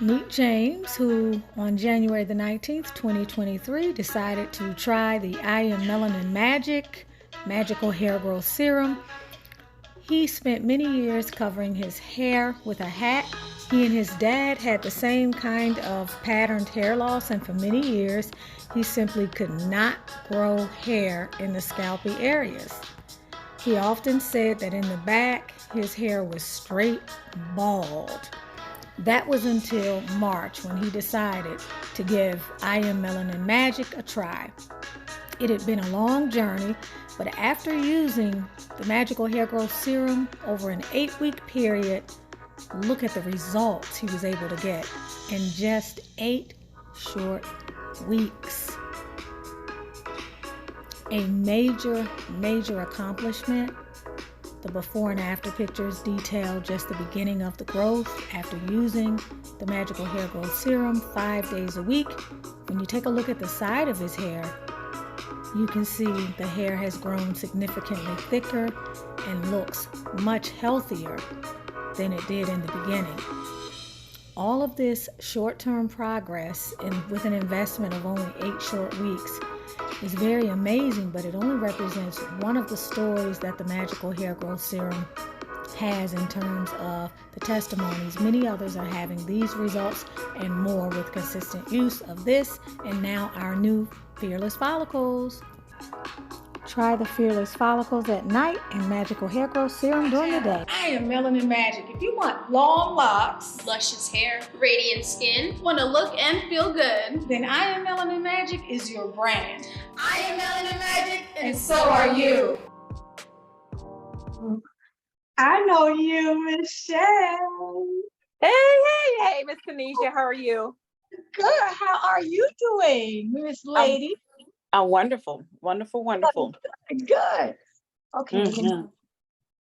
Meet James, who on January the 19th, 2023, decided to try the I Am Melanin Magical Hair Growth Serum. He spent many years covering his hair with a hat. He and his dad had the same kind of patterned hair loss, and for many years, he simply could not grow hair in the scalpy areas. He often said that in the back, his hair was straight bald. That was until March when he decided to give I Am Melanin Magic a try. It had been a long journey, but after using the Magical Hair Growth Serum over an 8-week period, look at the results he was able to get in just 8 short weeks. A major accomplishment. The before and after pictures detail just the beginning of the growth after using the Magical Hair Growth Serum 5 days a week. When you take a look at the side of his hair, you can see the hair has grown significantly thicker and looks much healthier than it did in the beginning. All of this short-term progress with an investment of only 8 short weeks is very amazing, but it only represents one of the stories that the Magical Hair Growth Serum has in terms of the testimonies. Many others are having these results and more with consistent use of this and now our new Fearless Follicles. Try the Fearless Follicles at night and Magical Hair Growth Serum during the day. I Am Melanin Magic. If you want long locks, luscious hair, radiant skin, want to look and feel good, then I Am Melanin Magic is your brand. I Am Melanin Magic, and so are you. I know you, Michelle. Hey, Miss Tanisha, how are you? Good. How are you doing, Miss Lady? Wonderful. Good. Okay.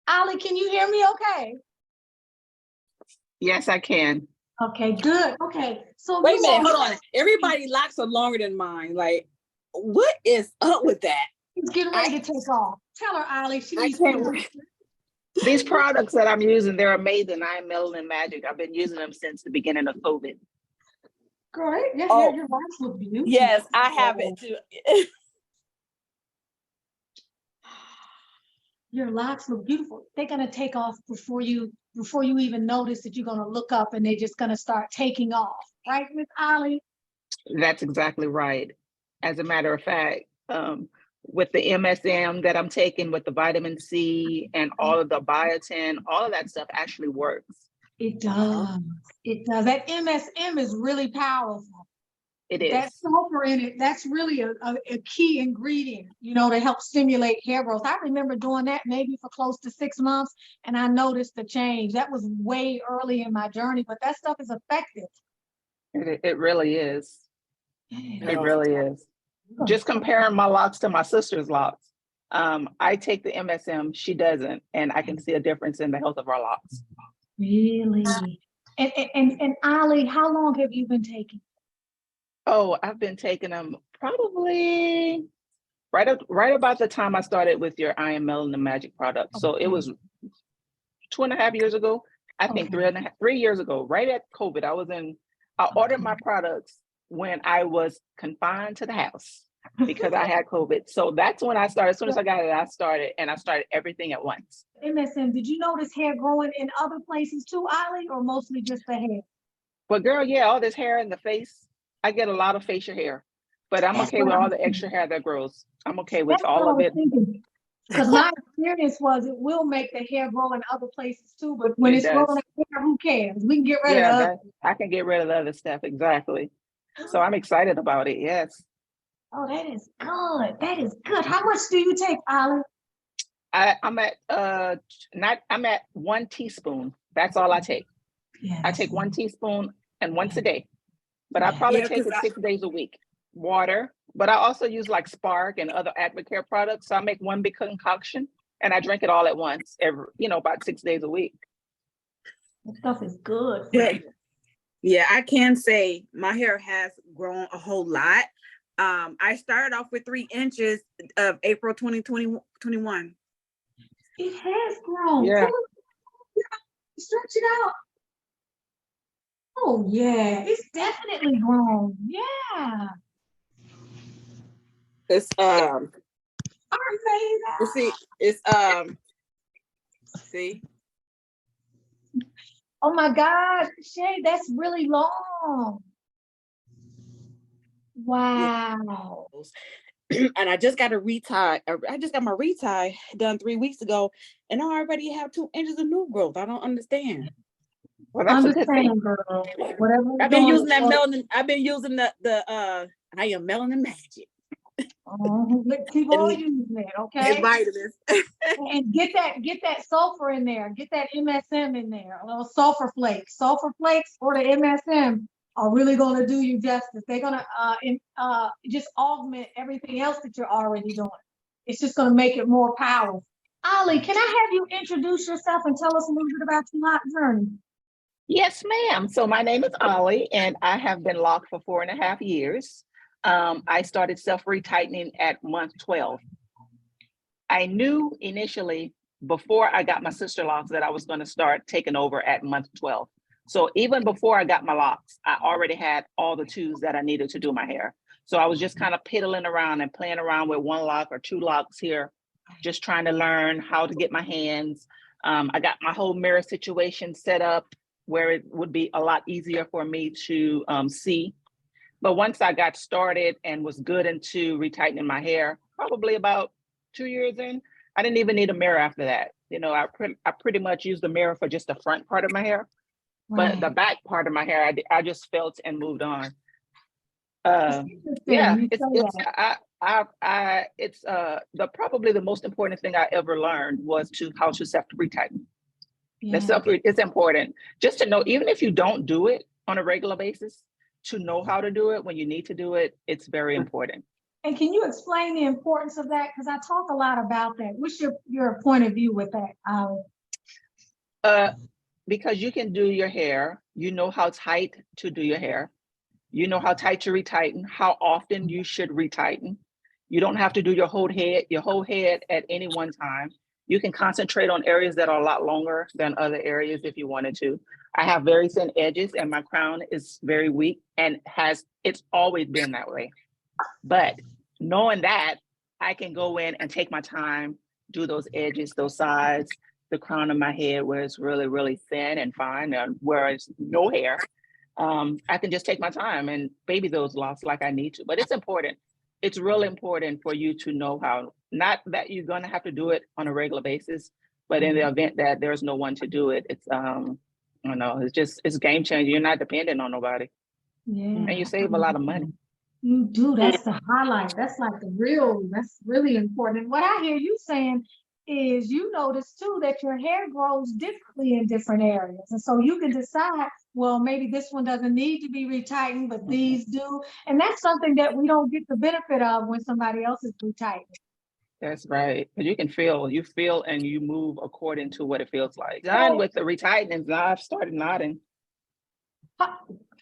Ollie, can you hear me okay? Yes, I can. Okay, good. Okay. So wait a minute, hold on. Everybody's locks are longer than mine. Like, what is up with that? It's getting ready to take off. Tell her, Ollie. She needs These products that I'm using, they're amazing. I Am Melanin Magic. I've been using them since the beginning of COVID. Great. Yeah, your locks look beautiful. Yes, I have it too. Your locks look beautiful. They're gonna take off before you even notice that you're gonna look up, and they're just gonna start taking off, right, Miss Ollie? That's exactly right. As a matter of fact, with the MSM that I'm taking, with the vitamin C and all of the biotin, all of that stuff actually works. It does. It does. That MSM is really powerful. It is. That sulfur in it, that's really a key ingredient, to help stimulate hair growth. I remember doing that maybe for close to 6 months, and I noticed the change. That was way early in my journey, but that stuff is effective. It really is. It really is. Just comparing my locks to my sister's locks. I take the MSM, she doesn't, and I can see a difference in the health of our locks. Really? And Ollie, how long have you been taking? Oh, I've been taking them probably right about the time I started with your I Am Melanin Magic product. So it was 2.5 years ago. I think 3 years ago, right at COVID. I ordered my products when I was confined to the house because I had COVID. So that's when I started. As soon as I got it, I started everything at once. MSM, did you notice hair growing in other places too, Ollie, or mostly just the hair? Well, girl, yeah, all this hair in the face. I get a lot of facial hair, but I'm okay with all the extra hair that grows. I'm okay with all of it. Because my experience was it will make the hair grow in other places too, but when it's growing in hair, who cares? We can get rid of it. I can get rid of the other stuff, exactly. So I'm excited about it, yes. Oh, that is good. That is good. How much do you take, Ollie? I'm at 1 teaspoon. That's all I take. Yeah, I take 1 teaspoon and once a day. But I probably take it 6 days a week. Water, but I also use like Spark and other Advocare products. So I make one big concoction and I drink it all at once, about 6 days a week. That stuff is good. Yeah, I can say my hair has grown a whole lot. I started off with 3 inches of April 2021. It has grown. Yeah. Stretch it out. Oh, yeah, it's definitely grown. Yeah. It's Arvada. you see, it's see, Oh my gosh, Shay, that's really long. yeah. Wow. And I just got a retie. I just got my retie done 3 weeks ago, and I already have 2 inches of new growth. I don't understand. Well, that's a good thing. Understand, girl. Whatever it's I've been doing. using that melanin. I've been using the I am melanin magic Keep on and, using it, and okay? vitamins. And get that sulfur in there. Get that MSM in there. A little sulfur flakes. Sulfur flakes or the MSM are really going to do you justice. They're going to just augment everything else that you're already doing. It's just going to make it more powerful. Ollie, can I have you introduce yourself and tell us a little bit about your lock journey? Yes, ma'am. So my name is Ollie, and I have been locked for 4.5 years. I started self-retightening at month 12. I knew initially before I got my Sisterlocks that I was going to start taking over at month 12. So even before I got my locks, I already had all the tools that I needed to do my hair. So I was just kind of piddling around and playing around with 1 lock or 2 locks here, just trying to learn how to get my hands. I got my whole mirror situation set up where it would be a lot easier for me to see. But once I got started and was good into retightening my hair, probably about 2 years in, I didn't even need a mirror after that. You know, I pretty much used the mirror for just the front part of my hair, but the back part of my hair, I just felt and moved on. Yeah, it's probably the most important thing I ever learned was how to self-retighten. It's important just to know, even if you don't do it on a regular basis, to know how to do it when you need to do it. It's very important. And can you explain the importance of that? Because I talk a lot about that. What's your point of view with that? Because you can do your hair, you know how tight to do your hair, you know how tight to retighten, how often you should retighten. You don't have to do your whole head at any one time. You can concentrate on areas that are a lot longer than other areas if you wanted to. I have very thin edges and my crown is very weak and it's always been that way. But knowing that, I can go in and take my time, do those edges, those sides, the crown of my head where it's really, really thin and fine, and where it's no hair. I can just take my time and baby those locks like I need to. But it's important. It's really important for you to know how, not that you're going to have to do it on a regular basis, but in the event that there's no one to do it, it's, it's game changing. You're not dependent on nobody. Yeah. And you save a lot of money. You do. That's the highlight. That's like that's really important. And what I hear you saying is you notice too that your hair grows differently in different areas. And so you can decide, well, maybe this one doesn't need to be retightened, but these do. And that's something that we don't get the benefit of when somebody else is retightening. That's right. Because you feel and you move according to what it feels like. Done with the retightening, I've started nodding. How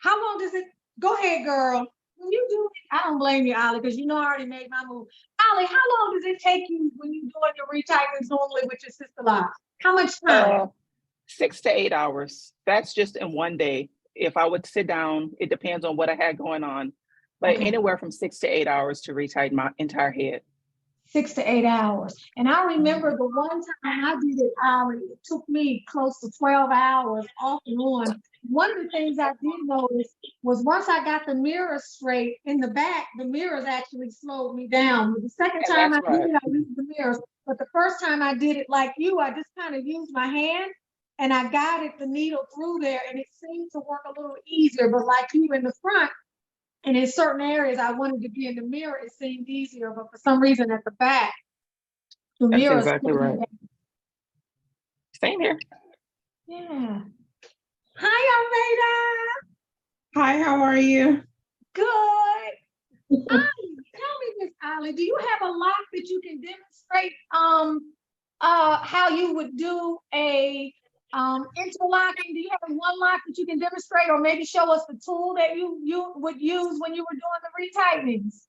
long does it, go ahead, girl. When you do it, I don't blame you, Ollie, because you know I already made my move. Ollie, how long does it take you when you're doing your retightings normally with your Sisterlocks? How much time? 6 to 8 hours. That's just in one day. If I would sit down, it depends on what I had going on, but anywhere from 6 to 8 hours to retighten my entire head. 6 to 8 hours. And I remember the one time I did it, Ollie, it took me close to 12 hours off and on. One of the things I did notice was once I got the mirror straight in the back, the mirrors actually slowed me down. The second time I did it, I used the mirrors. But the first time I did it like you, I just kind of used my hand and I guided the needle through there and it seemed to work a little easier. But like you in the front, and in certain areas I wanted to be in the mirror, it seemed easier. But for some reason at the back, the mirrors. That's exactly right. Same here. Yeah. Hi, Arvada. Hi, how are you? Good. Tell me, Miss Ollie, do you have a lock that you can demonstrate how you would do a interlocking? Do you have one lock that you can demonstrate, or maybe show us the tool that you would use when you were doing the retightenings?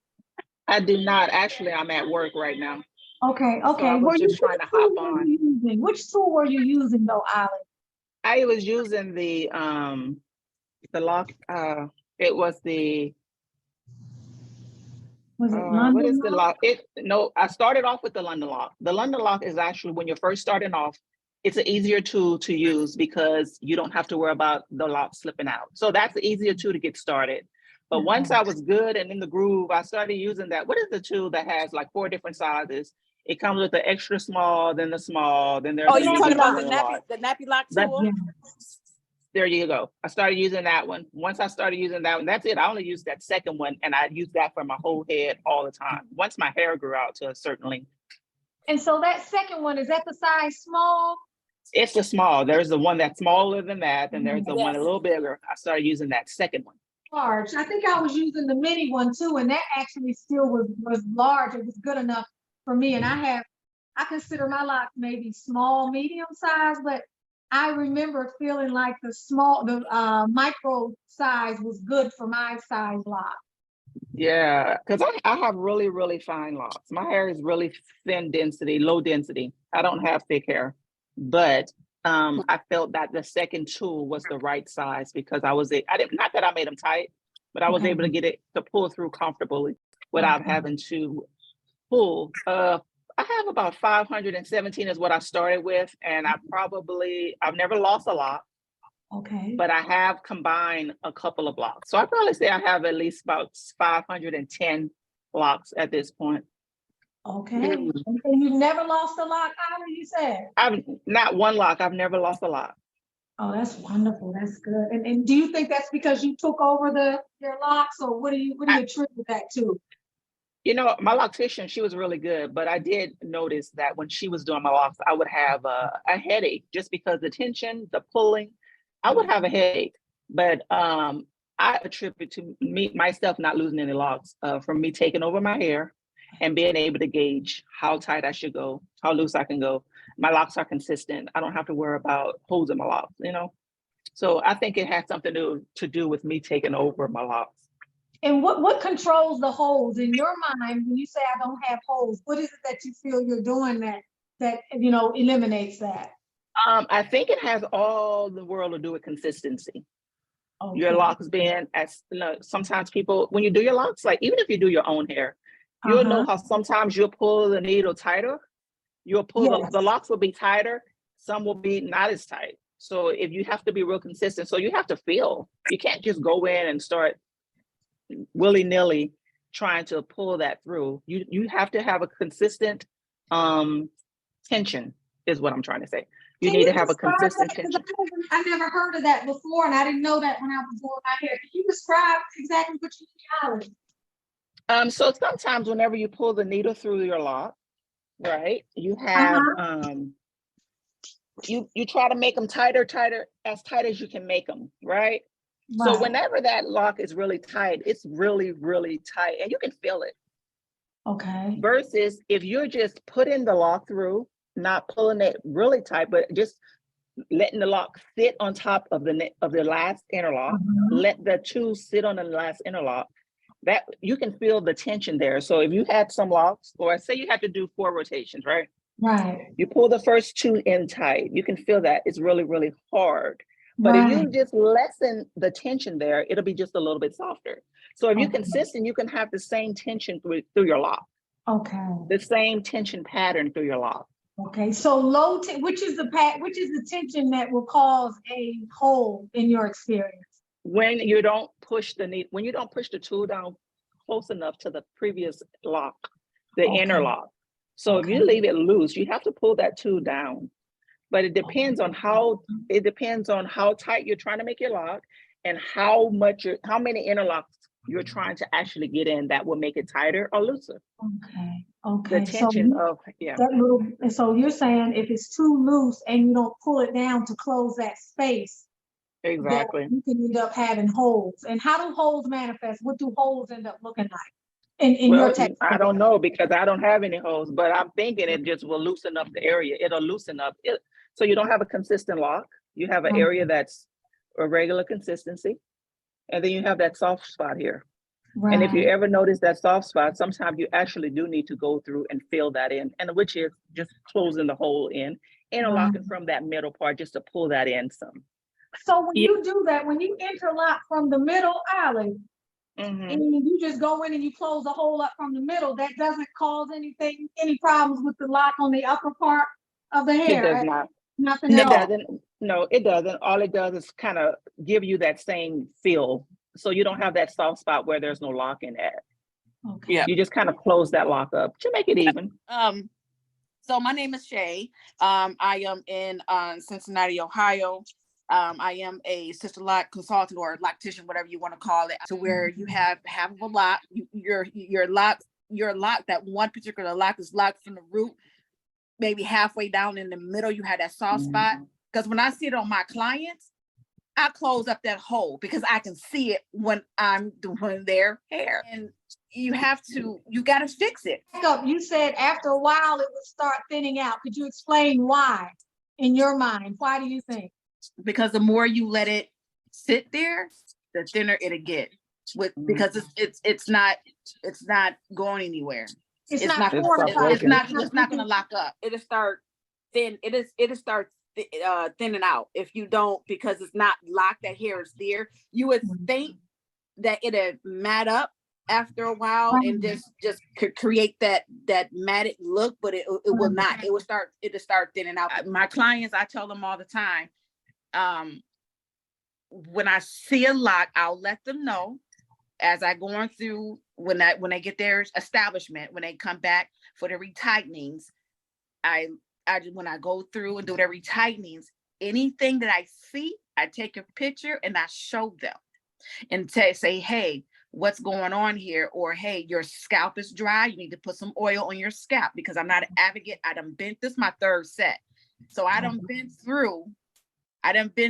I do not. Actually, I'm at work right now. Okay. So I was just trying to hop on. Which tool were you using though, Ollie? I was using the The lock, it was the, Was it what is London the lock? lock? No, I started off with the London lock. The London lock is actually when you're first starting off, it's an easier tool to use because you don't have to worry about the lock slipping out. So that's the easier tool to get started. But once I was good and in the groove, I started using that. What is the tool that has like 4 different sizes? It comes with the extra small, then the small, then there's Oh, the you talking medium about and the large. the nappy lock That- tool? Yeah. There you go. I started using that one. Once I started using that one, that's it. I only used that second one, and I used that for my whole head all the time. Once my hair grew out to a certain length. And so that second one, is that the size small? It's the small. There's the one that's smaller than that, and there's the one a Yes. little bigger. I started using that second one. Large. I think I was using the mini one too, and that actually still was large. It was good enough for me. And I consider my locks maybe small, medium size, but I remember feeling like the micro size was good for my size lock. Yeah, because I have really, really fine locks. My hair is really thin density, low density. I don't have thick hair, but I felt that the second tool was the right size because not that I made them tight, but I was able to get it to pull through comfortably without having to pull. I have about 517 is what I started with, and I've never lost a lock. Okay. But I have combined a couple of locks. So I probably say I have at least about 510 locks at this point. Okay. And you've never lost a lock, Ira, you said? I've not one lock. I've never lost a lock. Oh, that's wonderful. That's good. And do you think that's because you took over your locks, or what do you attribute that to? You know, my loctician, she was really good, but I did notice that when she was doing my locks, I would have a headache just because the tension, the pulling, I would have a headache. But I attribute to myself not losing any locks from me taking over my hair and being able to gauge how tight I should go, how loose I can go. My locks are consistent. I don't have to worry about holes in my locks, you know? So I think it has something to do with me taking over my locks. And what controls the holes in your mind when you say I don't have holes? What is it that you feel you're doing that eliminates that? I think it has all the world to do with consistency. Okay. Your locks being sometimes people, when you do your locks, like even if you do your own hair, you'll know how sometimes you'll pull the needle tighter. You'll pull the locks will be tighter. Some will be not as tight. So if you have to be real consistent, so you have to feel. You can't just go in and start willy-nilly trying to pull that through. You have to have a consistent tension is what I'm trying to say. You need to have a consistent tension. I never heard of that before, and I didn't know that when I was doing my hair. Can you describe exactly what you mean? So sometimes whenever you pull the needle through your lock, right, you have you try to make them tighter, as tight as you can make them, right? So whenever that lock is really tight, it's really, really tight, and you can feel it. Okay. Versus if you're just putting the lock through, not pulling it really tight, but just letting the lock sit on top of the last interlock, let the two sit on the last interlock, that you can feel the tension there. So if you had some locks, or say you had to do 4 rotations, right? Right. You pull the first 2 in tight, you can feel that it's really, really hard. But if you just lessen the tension there, it'll be just a little bit softer. So if you're consistent, you can have the same tension through your lock. Okay. The same tension pattern through your lock. Okay. So which is the tension that will cause a hole in your experience? When you don't push the tool down close enough to the previous lock, the inner lock. So if you leave it loose, you have to pull that tool down. But it depends on how tight you're trying to make your lock and how many interlocks you're trying to actually get in that will make it tighter or looser. Okay. The tension so you're saying if it's too loose and you don't pull it down to close that space, exactly, you can end up having holes. And how do holes manifest? What do holes end up looking like? In your technique? I don't know because I don't have any holes, but I'm thinking it just will loosen up the area. It'll loosen up it. So you don't have a consistent lock. You have an area that's a regular consistency. And then you have that soft spot here. Right. And if you ever notice that soft spot, sometimes you actually do need to go through and fill that in, and which is just closing the hole in, interlocking from that middle part just to pull that in some. So when Yeah. you do that, when you interlock from the middle alley, Mhm. and you just go in and you close the hole up from the middle, that doesn't cause any problems with the lock on the upper part of the It does hair? not. Nothing It at all? doesn't. No, it doesn't. All it does is kind of give you that same feel. So you don't have that soft spot where there's no lock in it. Okay. Yeah. You just kind of close that lock up to make it even. So my name is Shay. I am in Cincinnati, Ohio. I am a sister lock consultant or loctician, whatever you want to call it, to where you have half of a lock. Your lock, that one particular lock is locked from the root, maybe halfway down in the middle. You have that soft spot. Because when I see it on my clients, I close up that hole because I can see it when I'm doing their hair. And you got to fix it. Back up, you said after a while it would start thinning out. Could you explain why in your mind? Why do you think? Because the more you let it sit there, the thinner it'll get. Because it's not going anywhere. It's It's not not fortified. it's not going to lock up. It'll start thinning out if you don't, because it's not locked. That hair is there. You would think that it'd mat up after a while and just could create that matted look, but it will not. It'll start thinning out. My clients, I tell them all the time, when I see a lock, I'll let them know as I going through, when they get their establishment, when they come back for the retightenings, when I go through and do their retightenings, anything that I see, I take a picture and I show them and say, hey, what's going on here? Or, hey, your scalp is dry. You need to put some oil on your scalp, because I'm not an advocate. I done been, this is my third set. So I done been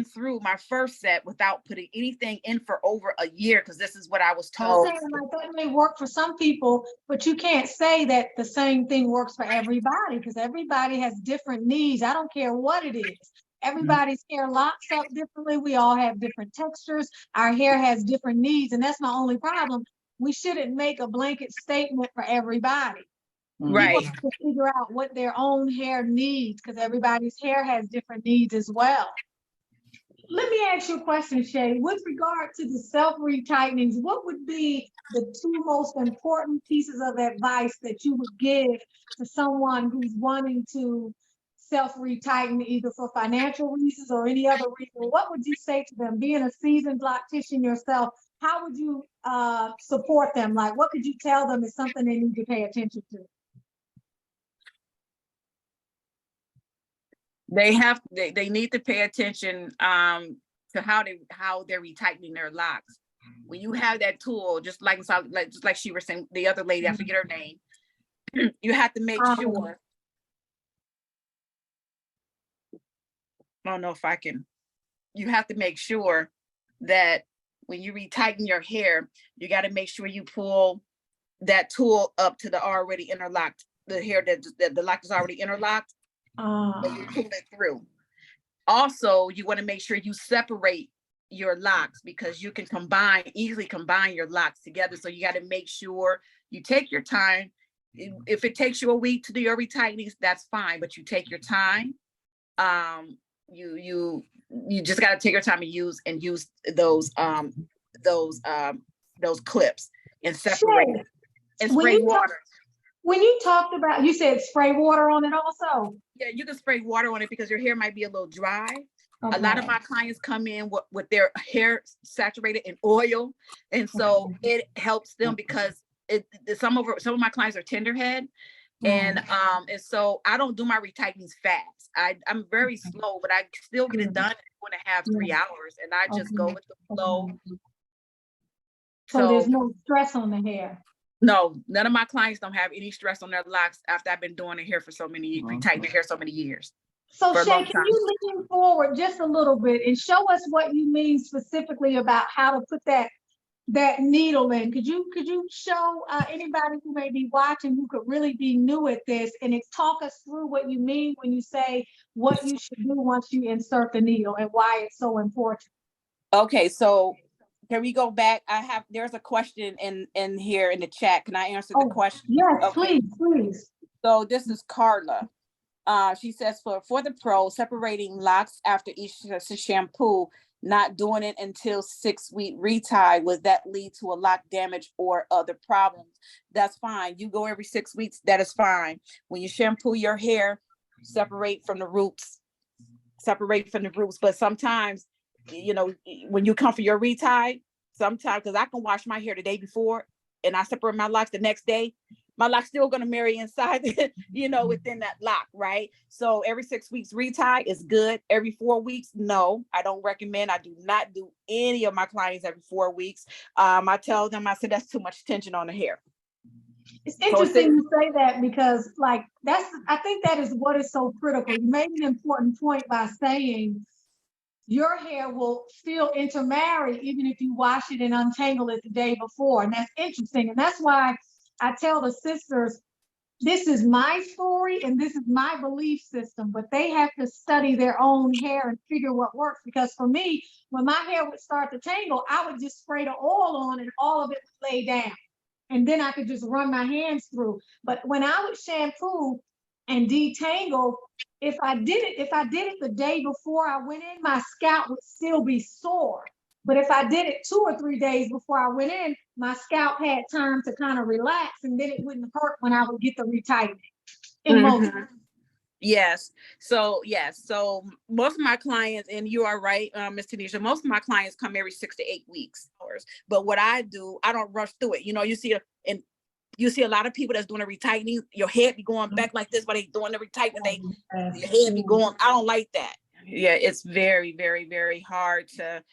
through my first set without putting anything in for over a year, because this is what I was told. Like that may work for some people, but you can't say that the same thing works for everybody, because everybody has different needs. I don't care what it is. Everybody's hair locks up differently. We all have different textures. Our hair has different needs, and that's my only problem. We shouldn't make a blanket statement for everybody. Right. People have to figure out what their own hair needs, because everybody's hair has different needs as well. Let me ask you a question, Shay. With regard to the self-retightnings, what would be the two most important pieces of advice that you would give to someone who's wanting to self-retighten, either for financial reasons or any other reason? What would you say to them? Being a seasoned loctician yourself, how would you support them? Like, what could you tell them is something they need to pay attention to? They need to pay attention to how they're retightening their locks. When you have that tool, just like she was saying, the other lady, I forget her name, you have to make sure. I don't know if I can. You have to make sure that when you retighten your hair, you got to make sure you pull that tool up to the already interlocked, the hair that the lock is already interlocked. And you pull it through. Also, you want to make sure you separate your locks, because you can easily combine your locks together. So you got to make sure you take your time. If it takes you a week to do your retightenings, that's fine, but you take your time. You just got to take your time and use those clips and separate it and spray water. When you talked about, you said spray water on it also? Yeah, you can spray water on it because your hair might be a little dry. Okay. A lot of my clients come in with their hair saturated in oil. And so it helps them, because some of my clients are tenderhead. And so I don't do my retightenings fast. I'm very slow, but I still get it done in 2.5, 3 hours. And I just go with the flow. So there's no stress on the hair? No, none of my clients don't have any stress on their locks after I've been doing their hair for retightening their hair so many years. So Shay, can you lean forward just a little bit and show us what you mean specifically about how to put that needle in? Could you show anybody who may be watching who could really be new at this, and talk us through what you mean when you say what you should do once you insert the needle and why it's so important? Okay, so can we go back? There's a question in here in the chat. Can I answer the question? Yes, okay. Please. So this is Carla. She says for the pro, separating locks after each shampoo, not doing it until 6-week retie, would that lead to a lock damage or other problems? That's fine. You go every 6 weeks, that is fine. When you shampoo your hair, separate from the roots. But sometimes, you know, when you come for your retie, sometimes, because I can wash my hair the day before and I separate my locks the next day, my lock's still going to marry inside, you know, within that lock, right? So every 6 weeks retie is good. Every 4 weeks, no, I don't recommend. I do not do any of my clients every 4 weeks. I tell them, I said, that's too much tension on the hair. It's interesting you say that, because like I think that is what is so critical. You made an important point by saying your hair will still intermarry even if you wash it and untangle it the day before. And that's interesting. And that's why I tell the sisters, this is my story and this is my belief system, but they have to study their own hair and figure what works. Because for me, when my hair would start to tangle, I would just spray the oil on and all of it would lay down. And then I could just run my hands through. But when I would shampoo and detangle, if I did it the day before I went in, my scalp would still be sore. But if I did it 2 or 3 days before I went in, my scalp had time to kind of relax, and then it wouldn't hurt when I would get the retightening. In most. Yes. So most of my clients, and you are right, Ms. Tanisha, most of my clients come every 6 to 8 weeks. But what I do, I don't rush through it. You know, you see a lot of people that's doing a retightening, your head be going back like this while they doing the retightening, your head be going, I don't like that. Yeah, it's very, very, very hard to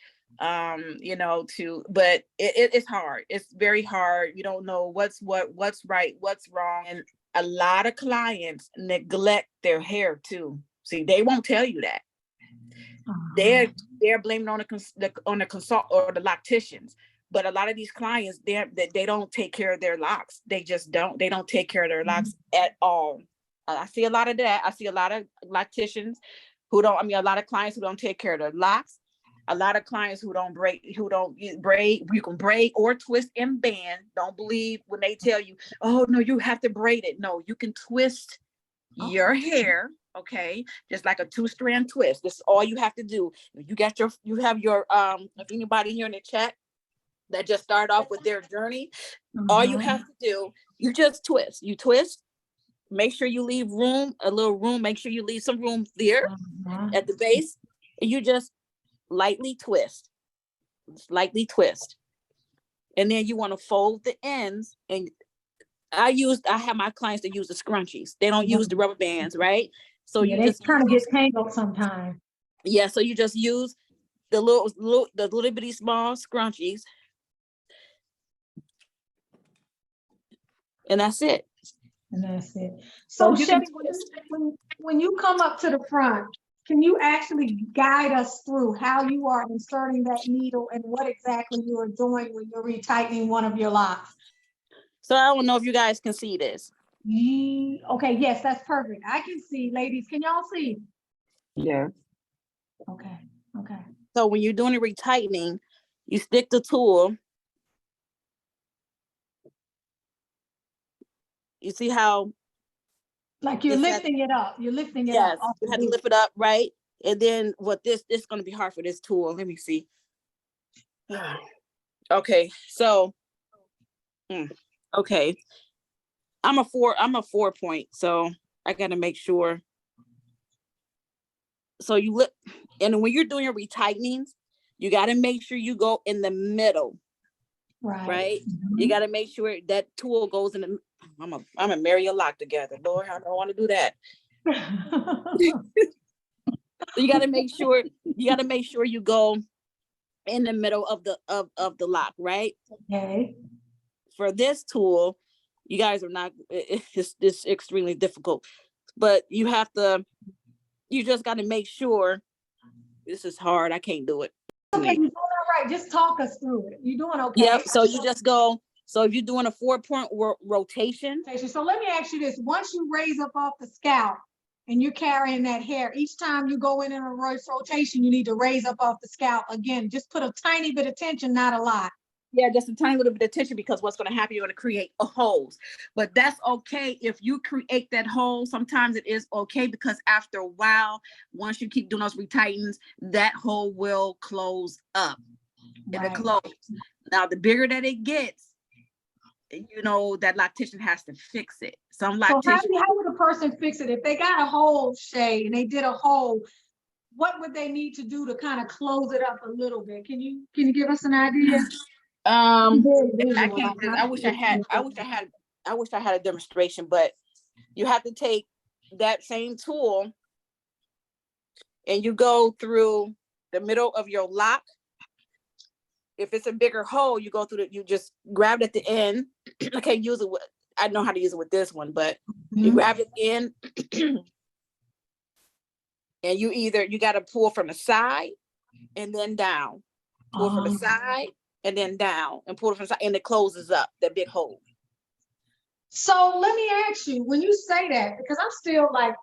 you know, but it's hard. It's very hard. You don't know what's right, what's wrong. And a lot of clients neglect their hair too. See, they won't tell you that. They're blaming on the consult or the locticians. But a lot of these clients, they don't take care of their locks. They just don't. They don't take care of their locks at all. I see a lot of that. I see a lot of locticians a lot of clients who don't take care of their locks. A lot of clients who don't braid. You can braid or twist and band. Don't believe when they tell you, oh no, you have to braid it. No, you can twist your hair. Okay, just like a 2-strand twist. This is all you have to do. You have your if anybody here in the chat that just started off with their journey, all you have to do, you just twist. You twist. Make sure you leave a little room. Make sure you leave some room there at the base, and you just lightly twist, and then you want to fold the ends. And I have my clients that use the scrunchies. They don't use the rubber bands, right? So you just kind of get tangled sometimes. Yeah, so you just use the little bitty small scrunchies, and that's it. So Shelly, when you come up to the front, can you actually guide us through how you are inserting that needle and what exactly you are doing when you're retightening one of your locks? So I don't know if you guys can see this. Okay, yes, that's perfect. I can see, ladies. Can y'all see? Yeah. Okay. So when you're doing the retightening, you stick the tool. You see how? Like you're lifting it up. You're lifting it up. Yes, you have to lift it up, right? And then this is going to be hard for this tool. Let me see. Okay, so okay. I'm a 4 point, so I got to make sure. So you look, and when you're doing your retightening, you got to make sure you go in the middle. Right? You got to make sure that tool goes in the. I'm gonna marry a lock together. Lord, I don't want to do that. So you got to make sure. You got to make sure you go in the middle of the lock, right? Okay. For this tool, you guys are not. It's extremely difficult, but you have to. You just got to make sure. This is hard. I can't do it. Okay, you're doing all right. Just talk us through it. You're doing okay. Yep. So you just go. So if you're doing a 4-point rotation. So let me ask you this. Once you raise up off the scalp and you're carrying that hair, each time you go in a rotation, you need to raise up off the scalp. Again, just put a tiny bit of tension, not a lot. Yeah, just a tiny little bit of tension, because what's going to happen, you're going to create a holes. But that's okay if you create that hole. Sometimes it is okay, because after a while, once you keep doing those retightens, that hole will close up. It'll close. Now, the bigger that it gets, you know, that loctician has to fix it. Some So locticians. how would a person fix it? If they got a hole, Shay, and they did a hole, what would they need to do to kind of close it up a little bit? Can you give us an idea? I Visual, can't. like, I wish I had a demonstration, but you have to take that same tool and you go through the middle of your lock. If it's a bigger hole, you go through you just grab it at the end. I can't use it with, I know how to use it with this one, but you grab it in and you got to pull from the side and then down. Pull from the side and then down, and pull it from the side, and it closes up that big hole. So let me ask you, when you say that, because I'm still like,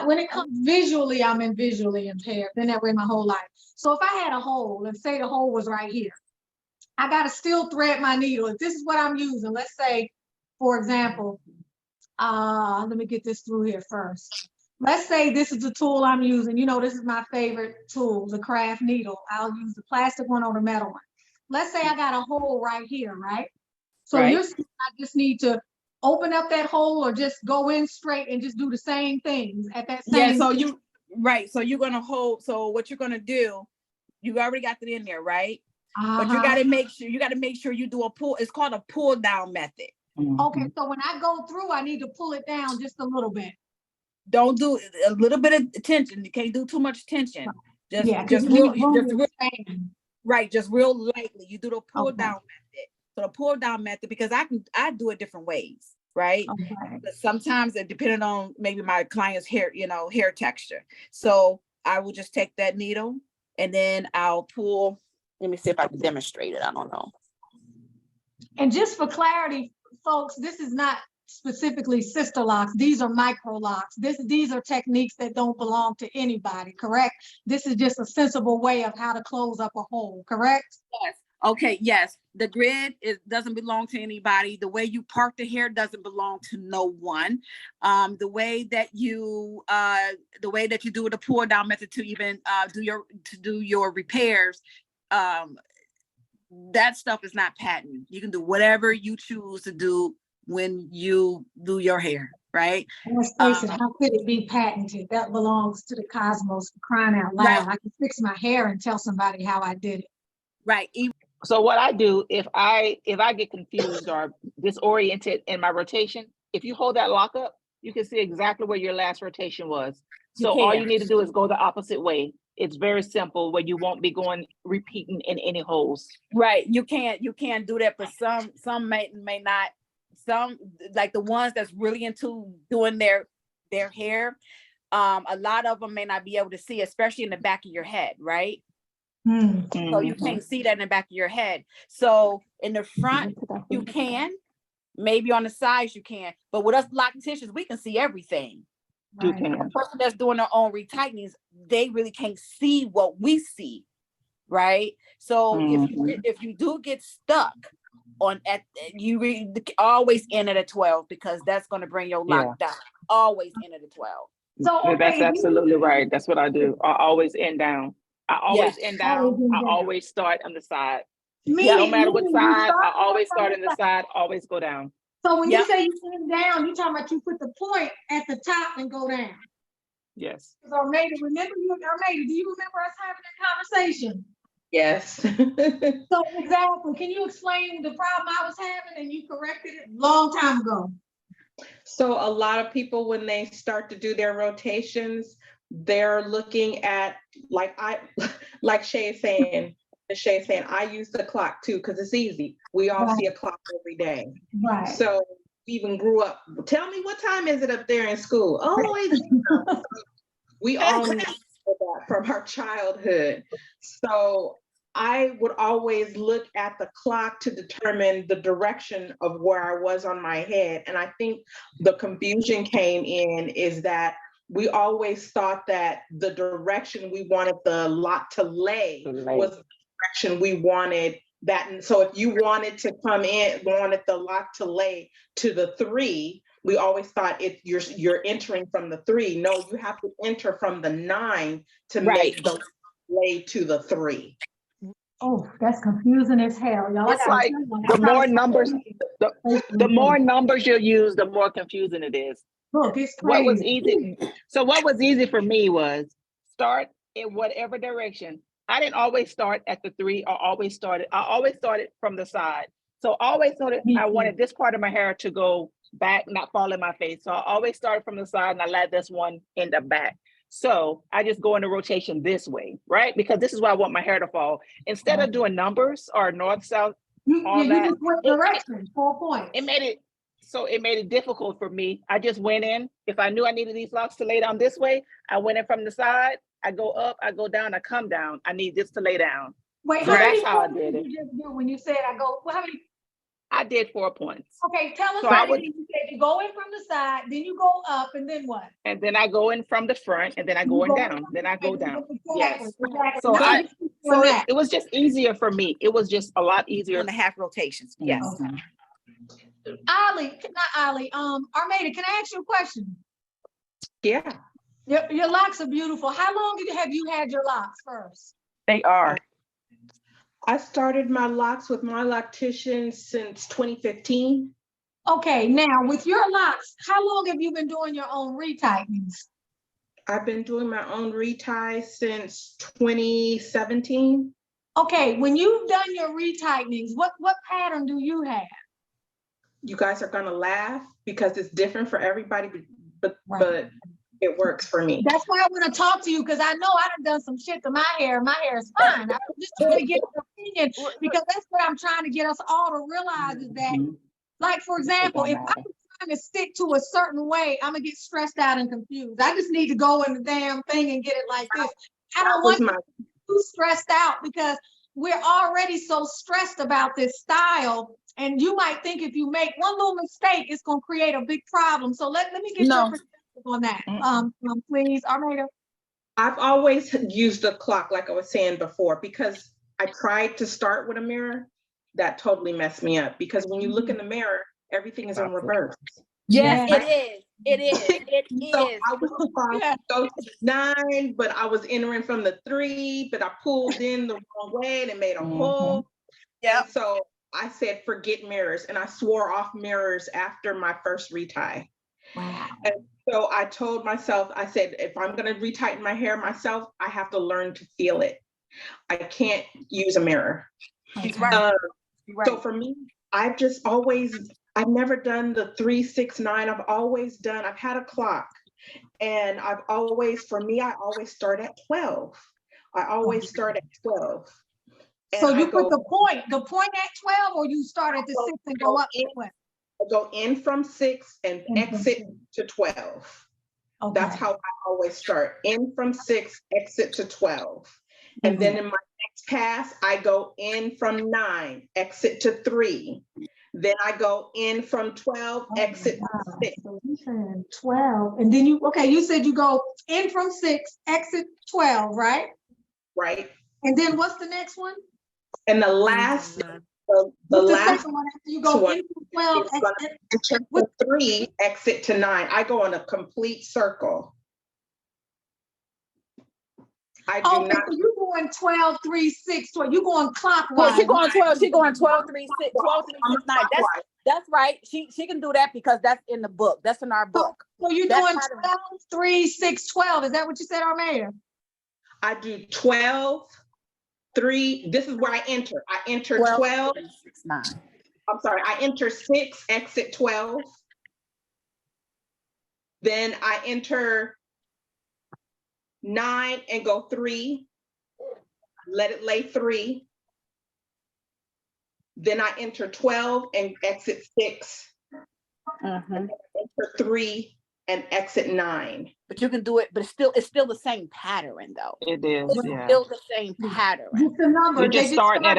when it comes visually, I'm visually impaired. Been that way my whole life. So if I had a hole, and say the hole was right here, I got to still thread my needle. If this is what I'm using, let's say, for example, let me get this through here first. Let's say this is the tool I'm using. You know, this is my favorite tool, the craft needle. I'll use the plastic one or the metal one. Let's say I got a hole right here, right? So you're saying I just need to open up that hole, or just go in straight and just do the same things at that same. Yeah, so you're gonna hold. So what you're gonna do, you already got it in there, right? But you gotta make sure you do a pull. It's called a pull down method. Okay, so when I go through, I need to pull it down just a little bit. Don't do a little bit of tension. You can't do too much tension. Just real lightly. You do the pull down method. So the pull down method, because I do it different ways, right? But sometimes it depending on maybe my client's hair, hair texture. So I will just take that needle and then I'll pull. Let me see if I can demonstrate it. I don't know. And just for clarity, folks, this is not specifically Sisterlocks. These are Microlocks. These are techniques that don't belong to anybody, correct? This is just a sensible way of how to close up a hole, correct? Yes. Okay, yes. The grid doesn't belong to anybody. The way you part the hair doesn't belong to no one. The way that you do the pull down method to even do your repairs, that stuff is not patent. You can do whatever you choose to do when you do your hair, right? Let's face it, how could it be patented? That belongs to the cosmos, for crying out loud. Right. I can fix my hair and tell somebody how I did it. Right. So what I do, if I get confused or disoriented in my rotation, if you hold that lock up, you can see exactly where your last rotation was. So all you need to do is go the opposite way. It's very simple, where you won't be repeating in any holes. Right. You can't do that, but some may not. Some, like the ones that's really into doing their hair, a lot of them may not be able to see, especially in the back of your head, right? So you can't see that in the back of your head. So in the front, you can, maybe on the sides you can, but with us locticians, we can see everything. You can. A person that's doing their own retightenings, they really can't see what we see, right? So if you do get stuck you always end at a 12, because that's going to bring your lock down. Always end at a 12. So that's absolutely right. That's what I do. I always end down. I always end down. I always start on the side. No matter what side, I always start on the side, always go down. So when you say you end down, you're talking about you put the point at the top and go down. Yes. So Armada, do you remember us having that conversation? Yes. So exactly. Can you explain the problem I was having, and you corrected it a long time ago? So a lot of people, when they start to do their rotations, they're looking at, like Shay is saying, I use the clock too, because it's easy. We all see a clock every day. Right. So we even grew up, tell me what time is it up there in school? Oh, we all know that from our childhood. So I would always look at the clock to determine the direction of where I was on my head. And I think the confusion came in is that we always thought that the direction we wanted the lock to lay was the direction we wanted So if you wanted to come in, wanted the lock to lay to the 3, we always thought you're entering from the 3. No, you have to enter from the 9 to make the lay to the 3. Oh, that's confusing as hell, y'all. It's like the more numbers, the more numbers you use, the more confusing it is. Look, it's crazy. What was easy? So what was easy for me was start in whatever direction. I didn't always start at the 3 or I always started from the side. So I always thought I wanted this part of my hair to go back, not fall in my face. So I always started from the side and I let this one in the back. So I just go in a rotation this way, right? Because this is where I want my hair to fall. Instead of doing numbers or north, south, all that. Just went direction, 4 points. It made it difficult for me. I just went in. If I knew I needed these locks to lay down this way, I went in from the side. I go up, I go down, I come down. I need this to lay down. Wait, so that's how I did it. When you said I go, how many? I did 4 points. Okay, tell us So what you said. You go in from the side, then you go up, and then what? And then I go in from the front, and then I go in down. Then I go down. Yes. So it was just easier for me. It was just a lot easier. On the half rotations. Yes. Okay. Armada, can I ask you a question? Yeah. Your locks are beautiful. How long have you had your locks first? They are. I started my locks with my loctician since 2015. Okay, now with your locks, how long have you been doing your own retightenings? I've been doing my own retie since 2017. Okay, when you've done your retightenings, what pattern do you have? You guys are gonna laugh because it's different for everybody, but it works for me. That's why I want to talk to you, because I know I done some shit to my hair. My hair is fine. I'm just trying to get your opinion, because that's what I'm trying to get us all to realize is that, like, for example, if I'm trying to stick to a certain way, I'm gonna get stressed out and confused. I just need to go in the damn thing and get it like this. I don't want to be too stressed out, because we're already so stressed about this style. And you might think if you make one little mistake, it's gonna create a big problem. So let me get your perspective on that, please, Armada. I've always used a clock, like I was saying before, because I tried to start with a mirror. That totally messed me up, because when you look in the mirror, everything is in reverse. Yes, it is. It is. So I was supposed to go to 9, but I was entering from the 3, but I pulled in the wrong way and it made a hole. Yeah. So I said, forget mirrors, and I swore off mirrors after my first retie. Wow. And so I told myself, I said, if I'm going to retighten my hair myself, I have to learn to feel it. I can't use a mirror. She's right. So for me, I've never done the 3, 6, 9. I've had a clock, and I always start at 12. I always start at 12. So you put the point at 12, or you start at the 6 and go up to 12? I go in from 6 and exit to 12. Okay. That's how I always start. In from 6, exit to 12. And then in my next pass, I go in from 9, exit to 3. Then I go in from 12, exit to 6. So you said 12, and then you said you go in from 6, exit 12, right? Right. And then what's the next one? And the last, the last one after you go in from 12, exit to 3, exit to 9. I go in a complete circle. I do not. So you're going 12, 3, 6, 12. You're going clockwise. Well, she's going 12. She's going 12, 3, 6, 12, 3, 6, 9. That's right. She can do that because that's in the book. That's in our book. So you're doing 12, 3, 6, 12. Is that what you said, Armada? I do 12, 3. This is where I enter. I enter 12. 3, 6, 9. I'm sorry. I enter 6, exit 12. Then I enter 9 and go 3. Let it lay 3. Then I enter 12 and exit 6. Enter 3 and exit 9. But you can do it, but it's still the same pattern though. It is. It's still the same pattern. You're just starting at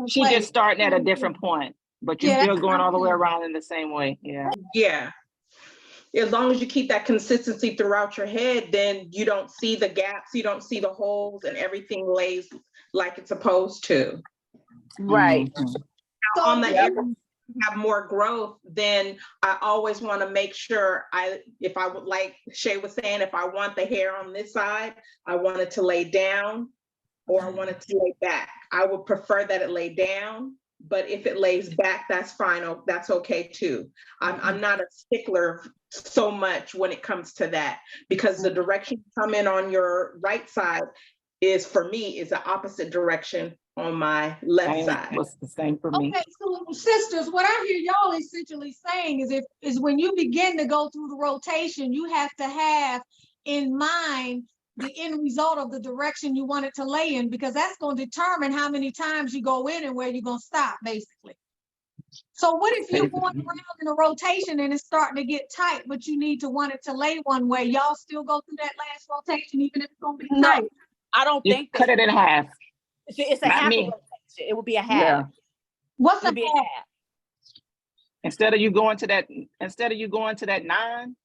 she's just starting at a different point, but you're still going all the way around in the same way. Yeah. Yeah. As long as you keep that consistency throughout your head, then you don't see the gaps, you don't see the holes, and everything lays like it's supposed to. Right. So On the did area you- have more growth, then I always want to make sure if I would, like Shay was saying, if I want the hair on this side, I want it to lay down or I want it to lay back. I would prefer that it lay down, but if it lays back, that's fine. That's okay too. I'm not a stickler so much when it comes to that, because the direction you come in on your right side is, for me, is the opposite direction on my left side. Was the same for me. Okay, so sisters, what I hear y'all essentially saying is when you begin to go through the rotation, you have to have in mind the end result of the direction you want it to lay in, because that's going to determine how many times you go in and where you're going to stop, basically. So what if you're going around in a rotation and it's starting to get tight, but you need to want it to lay one way? Y'all still go through that last rotation, even if it's going to be No, tight? I don't You think cut it in half. it's a Not half a me. rotation. It would be a half. Yeah. What's It a would be a half? half. Instead of you going to that 9,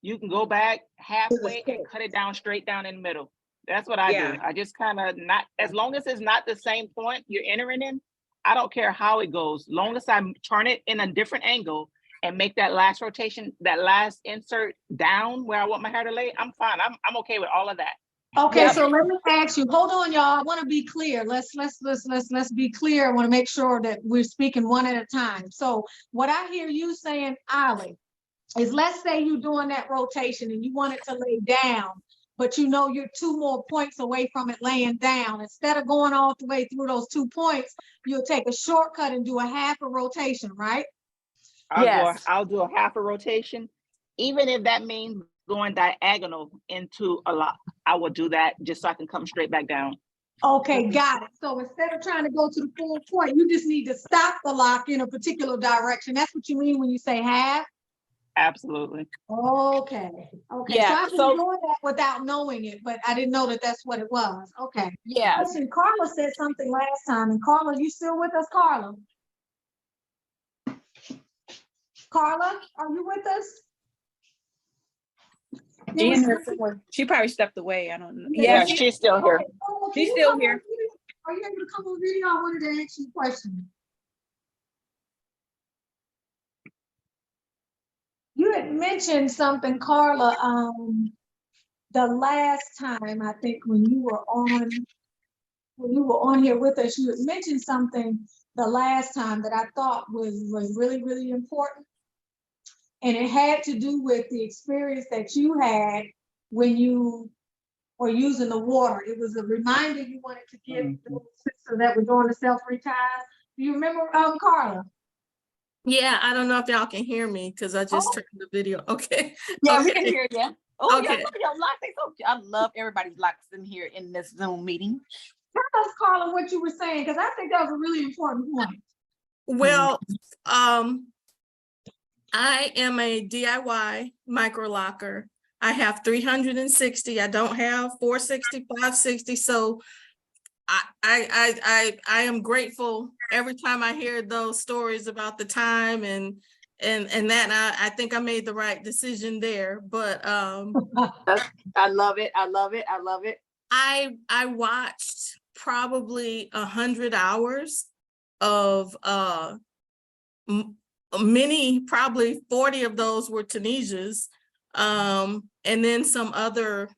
you can go back halfway and cut it down straight down in the middle. That's what I do. I just kind of, not as long as it's not the same point you're entering in, I don't care how it goes. Long as I turn it in a different angle and make that last rotation, that last insert down where I want my hair to lay, I'm fine. I'm okay with all of that. Okay, so let me ask you, hold on, y'all. I want to be clear. Let's be clear. I want to make sure that we're speaking one at a time. So what I hear you saying, Ollie, is let's say you're doing that rotation and you want it to lay down, but you know you're 2 more points away from it laying down. Instead of going all the way through those 2 points, you'll take a shortcut and do a half a rotation, right? I'll do a half a rotation, even if that means going diagonal into a lock. I will do that just so I can come straight back down. Okay, got it. So instead of trying to go to the full point, you just need to stop the lock in a particular direction. That's what you mean when you say half? Absolutely. Okay. Yeah, So I've been doing that without knowing it, but I didn't know that that's what it was. Okay. Yeah. Listen, Carla said something last time, and Carla, you still with us, Carla? Carla, are you with us? She probably stepped away. I don't know. Yeah, she's still here. Carla, She's can you still come here. on video? Are you able to come on video? I wanted to ask you a question. You had mentioned something, Carla, the last time, I think when you were on here with us, you had mentioned something the last time that I thought was really, really important. And it had to do with the experience that you had when you were using the water. It was a reminder you wanted to give the sister that were doing the self-retire. Do you remember, Carla? Yeah, I don't know if y'all can hear me because I just turned the video. Okay. Yeah, okay. we can hear you. Oh, Okay. yeah, look at your locks. They so cute. I love everybody's locks in here in this Zoom meeting. Tell us, Carla, what you were saying, because I think that was a really important point. Well, I am a DIY microlocker. I have 360. I don't have 460, 560. So I am grateful every time I hear those stories about the time and that I think I made the right decision there. But I love it. I love it. I love it. I watched probably 100 hours of many, probably 40 of those were Tunisia's, and then some other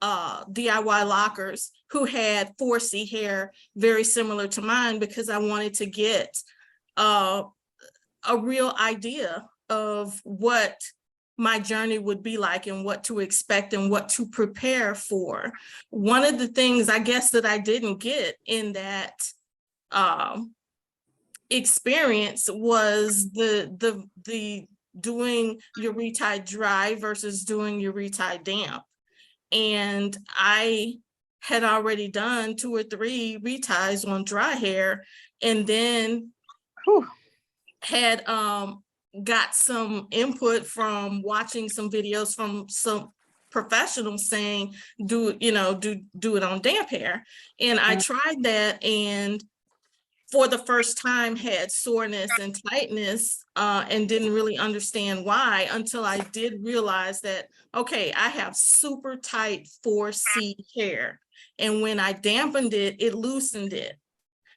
DIY lockers who had 4C hair very similar to mine, because I wanted to get a real idea of what my journey would be like and what to expect and what to prepare for. One of the things I guess that I didn't get in that experience was the doing your retie dry versus doing your retie damp. And I had already done 2 or 3 reties on dry hair, and then had got some input from watching some videos from some professionals saying do it on damp hair. And I tried that, and for the first time had soreness and tightness, and didn't really understand why until I did realize that, okay, I have super tight 4C hair. And when I dampened it, it loosened it.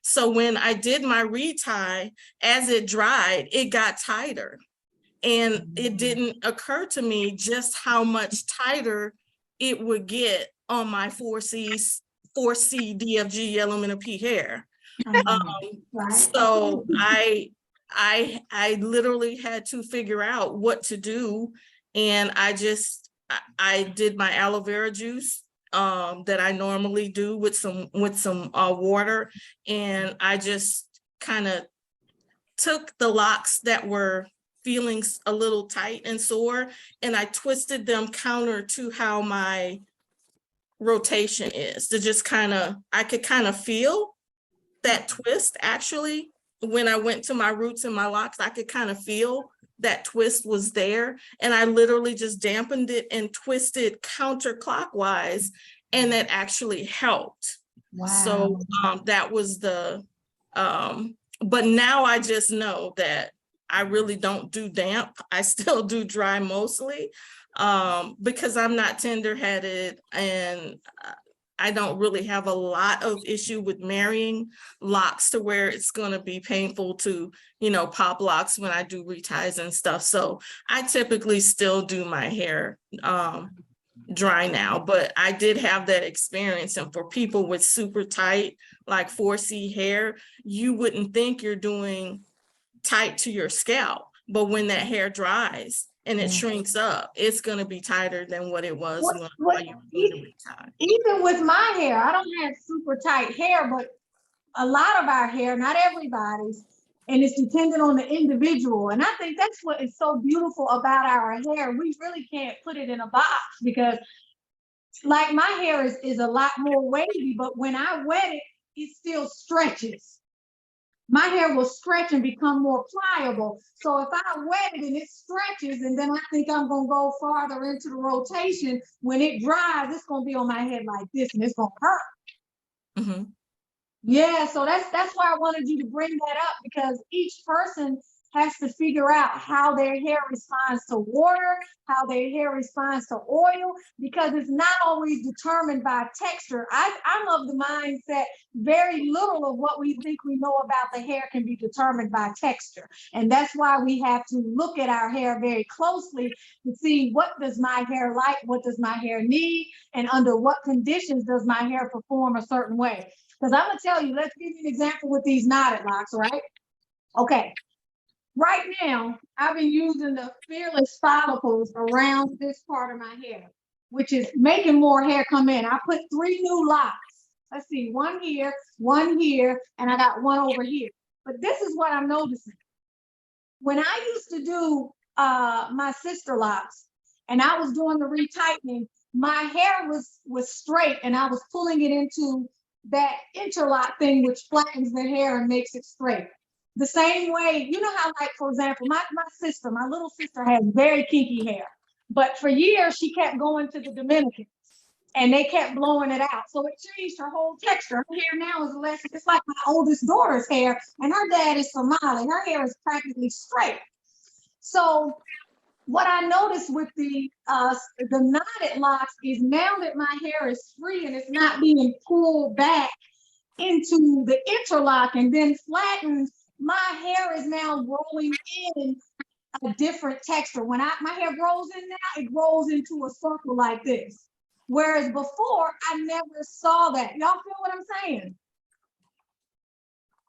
So when I did my retie, as it dried, it got tighter. And it didn't occur to me just how much tighter it would get on my 4C DFG yellow minute P hair. So I literally had to figure out what to do. And I did my aloe vera juice that I normally do with some water. And I just kind of took the locks that were feeling a little tight and sore, and I twisted them counter to how my rotation is, to just I could kind of feel that twist. Actually, when I went to my roots and my locks, I could kind of feel that twist was there, and I literally just dampened it and twisted counterclockwise, and that actually helped. Wow. So that was the but now I just know that I really don't do damp. I still do dry mostly because I'm not tender-headed, and I don't really have a lot of issue with marrying locks to where it's going to be painful to, pop locks when I do reties and stuff. So I typically still do my hair dry now, but I did have that experience. And for people with super tight, like 4C hair, you wouldn't think you're doing tight to your scalp, but when that hair dries and it shrinks up, it's going to be tighter than what it was when you retie. Even with my hair, I don't have super tight hair, but a lot of our hair, not everybody's, and it's dependent on the individual. And I think that's what is so beautiful about our hair. We really can't put it in a box, because like my hair is a lot more wavy, but when I wet it, it still stretches. My hair will stretch and become more pliable. So if I wet it and it stretches, and then I think I'm gonna go farther into the rotation, when it dries, it's gonna be on my head like this, and it's gonna hurt. Mm-hmm. Yeah, so that's why I wanted you to bring that up, because each person has to figure out how their hair responds to water, how their hair responds to oil, because it's not always determined by texture. I'm of the mindset very little of what we think we know about the hair can be determined by texture. And that's why we have to look at our hair very closely to see, what does my hair like, what does my hair need, and under what conditions does my hair perform a certain way. Because I'm gonna tell you, let's give you an example with these knotted locks, right? Okay. Right now, I've been using the Fearless follicles around this part of my hair, which is making more hair come in. I put 3 new locks. Let's see, one here, and I got one over here. But this is what I'm noticing. When I used to do my Sisterlocks, and I was doing the retightening, my hair was straight, and I was pulling it into that interlock thing, which flattens the hair and makes it straight. The same way, you know how, like, for example, my little sister has very kinky hair, but for years she kept going to the Dominicans and they kept blowing it out. So it changed her whole texture. Her hair now is less, it's like my oldest daughter's hair, and her dad is Somali. Her hair is practically straight. So what I noticed with the knotted locks is, now that my hair is free and it's not being pulled back into the interlock and then flattened, my hair is now growing in a different texture. When my hair grows in now, it grows into a circle like this. Whereas before, I never saw that. Y'all feel what I'm saying?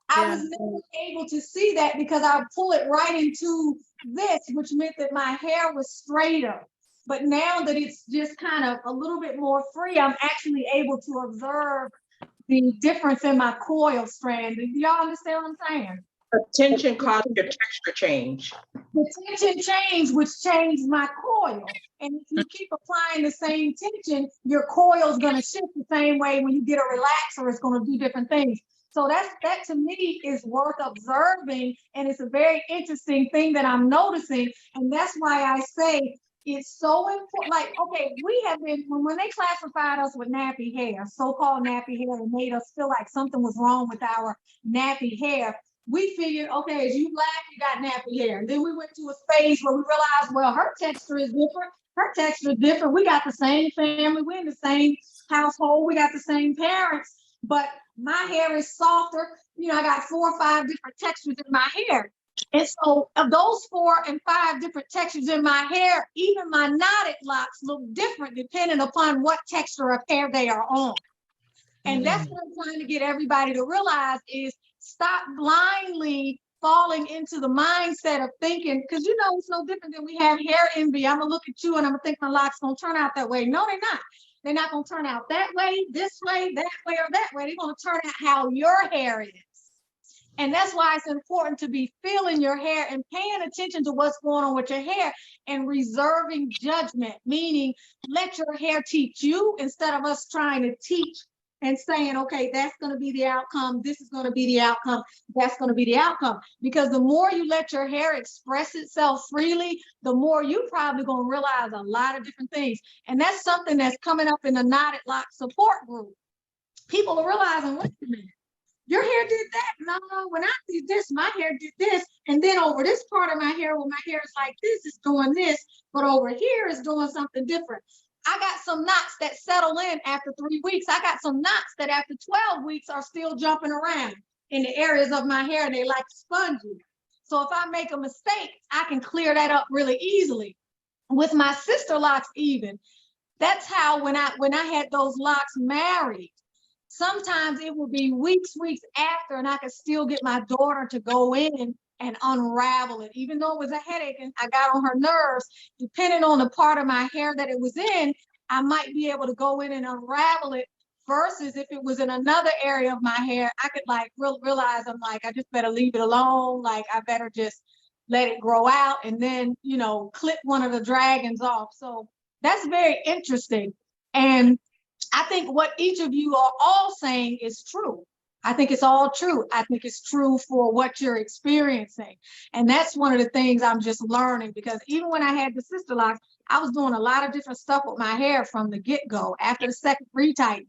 I was never able to see that because I pull it right into this, which meant that my hair was straighter. But now that it's just kind of a little bit more free, I'm actually able to observe the difference in my coil strand. Do y'all understand what I'm saying? The tension caused your texture change. The tension changed, which changed my coil. And if you keep applying the same tension, your coil is going to shift the same way. When you get a relaxer, it's going to do different things. So that to me is worth observing, and it's a very interesting thing that I'm noticing. And that's why I say it's so important. Like, okay, we have been, when they classified us with nappy hair, so-called nappy hair, and made us feel like something was wrong with our nappy hair, we figured, okay, as you black, you got nappy hair. And then we went to a phase where we realized, well, her texture is different. Her texture is different. We got the same family. We're in the same household. We got the same parents. but my hair is softer. You know, I got 4 or 5 different textures in my hair. And so of those 4 and 5 different textures in my hair, even my knotted locks look different depending upon what texture of hair they are on. And that's what I'm trying to get everybody to realize is stop blindly falling into the mindset of thinking, because you know, it's no different than we have hair envy. I'm gonna look at you and I'm gonna think my locks gonna turn out that way. No, they're not. They're not gonna turn out that way, this way, that way, or that way. They're gonna turn out how your hair is. And that's why it's important to be feeling your hair and paying attention to what's going on with your hair and reserving judgment, meaning let your hair teach you instead of us trying to teach and saying, okay, that's going to be the outcome. This is going to be the outcome. That's going to be the outcome. Because the more you let your hair express itself freely, the more you probably going to realize a lot of different things. And that's something that's coming up in the Knotted Lock support group. People are realizing, wait a minute, your hair did that. No, when I did this, my hair did this. And then over this part of my hair, when my hair is like this, it's doing this. But over here is doing something different. I got some knots that settle in after 3 weeks. I got some knots that after 12 weeks are still jumping around in the areas of my hair. They like spongy. So if I make a mistake, I can clear that up really easily. With my Sisterlocks even, that's how when I had those locks married, sometimes it would be weeks after, and I could still get my daughter to go in and unravel it, even though it was a headache and I got on her nerves. Depending on the part of my hair that it was in, I might be able to go in and unravel it, versus if it was in another area of my hair, I could like realize, I'm like, I just better leave it alone. Like I better just let it grow out and then, you know, clip one of the dragons off. So that's very interesting. And I think what each of you are all saying is true. I think it's all true. I think it's true for what you're experiencing. And that's one of the things I'm just learning, because even when I had the Sisterlocks, I was doing a lot of different stuff with my hair from the get-go after the second retightening.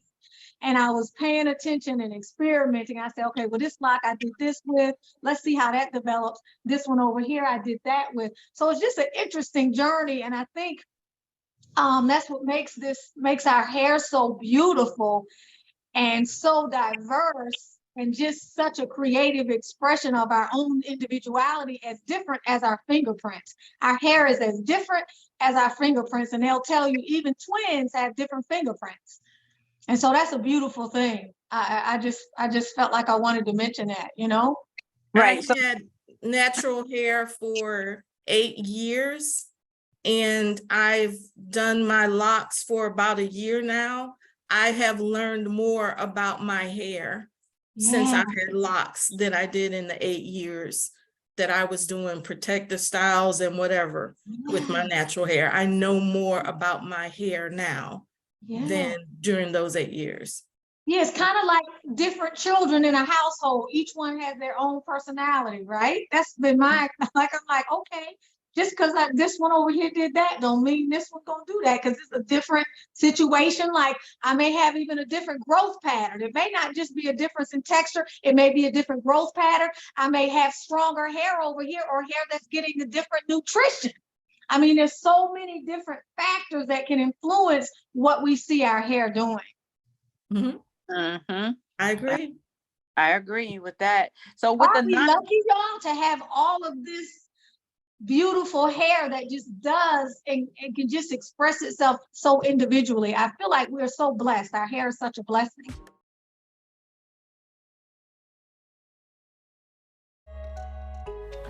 And I was paying attention and experimenting. I said, okay, well, this lock I did this with, let's see how that develops. This one over here, I did that with. So it's just an interesting journey. And I think that's what makes our hair so beautiful and so diverse, and just such a creative expression of our own individuality, as different as our fingerprints. Our hair is as different as our fingerprints, and they'll tell you even twins have different fingerprints. And so that's a beautiful thing. I just felt like I wanted to mention that, you know? Right. I had natural hair for 8 years, and I've done my locks for about a year now. I have learned more about my hair since I had locks than I did in the 8 years that I was doing protective styles and whatever with my natural hair. I know more about my hair now than during those 8 years. Yeah, it's kind of like different children in a household. Each one has their own personality, right? That's been my, like, I'm like, okay, just because this one over here did that don't mean this one gonna do that, because it's a different situation. Like I may have even a different growth pattern. It may not just be a difference in texture. It may be a different growth pattern. I may have stronger hair over here, or hair that's getting a different nutrition. I mean, there's so many different factors that can influence what we see our hair doing. I agree. I agree with that. So with Aren't we lucky, y'all, to have all of this beautiful hair that just does and can just express itself so individually? I feel like we're so blessed. Our hair is such a blessing.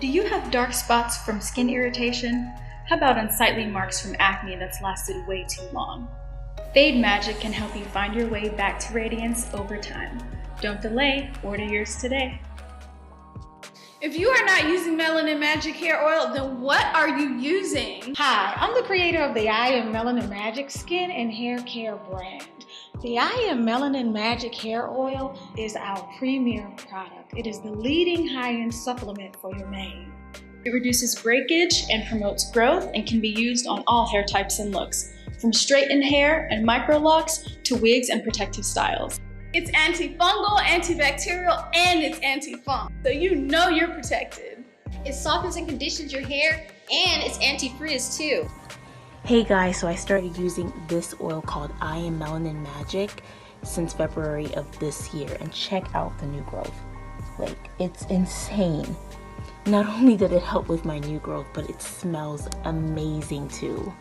Do you have dark spots from skin irritation? How about unsightly marks from acne that's lasted way too long? Fade Magic can help you find your way back to radiance over time. Don't delay, order yours today. If you are not using Melanin Magic hair oil, then what are you using? Hi, I'm the creator of the I Am Melanin Magic skin and hair care brand. The I Am Melanin Magic hair oil is our premier product. It is the leading high-end supplement for your mane. It reduces breakage and promotes growth and can be used on all hair types and looks, from straightened hair and microlocks to wigs and protective styles. It's antifungal, antibacterial, and it's anti-funk, so you know you're protected. It softens and conditions your hair, and it's anti-frizz too. Hey guys, so I started using this oil called I Am Melanin Magic, since February of this year, and check out the new growth. Like, it's insane. Not only did it help with my new growth, but it smells amazing too.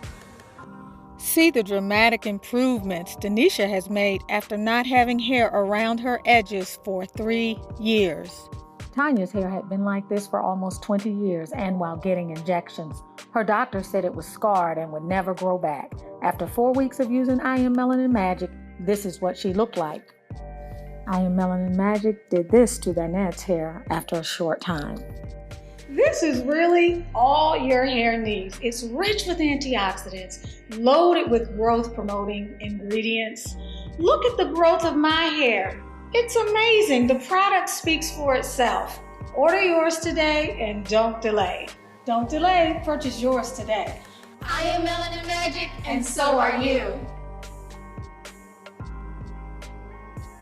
See the dramatic improvements Denisha has made after not having hair around her edges for 3 years. Tanya's hair had been like this for almost 20 years, and while getting injections. Her doctor said it was scarred and would never grow back. After 4 weeks of using I Am Melanin Magic, this is what she looked like. I Am Melanin Magic did this to Danette's hair after a short time. This is really all your hair needs. It's rich with antioxidants, loaded with growth-promoting ingredients. Look at the growth of my hair. It's amazing. The product speaks for itself. Order yours today and don't delay. Don't delay. Purchase yours today. I am Melanin Magic, And so are you.